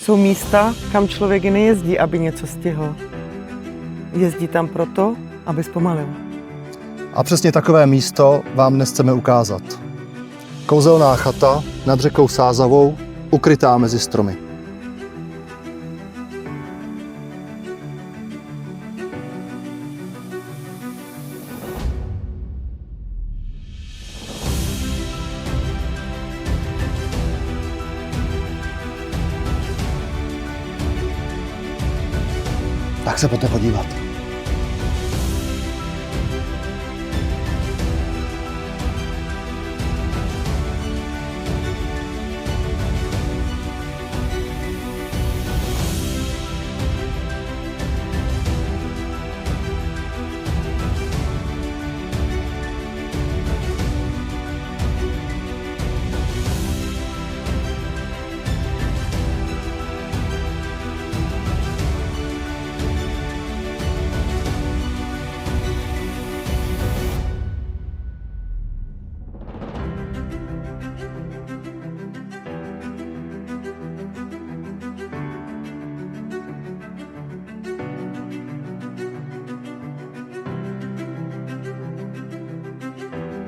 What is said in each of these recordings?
Jsou místa, kam člověk nejezdí, aby něco stihl. Jezdí tam proto, aby zpomalil. A přesně takové místo vám dnes chceme ukázat. Kouzelná chata nad řekou Sázavou, ukrytá mezi stromy. Tak se pojďte podívat.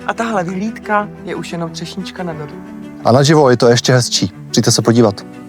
A tahle vyhlídka je už jenom třešnička na dortu. A naživo je to ještě hezčí. Přijďte se podívat.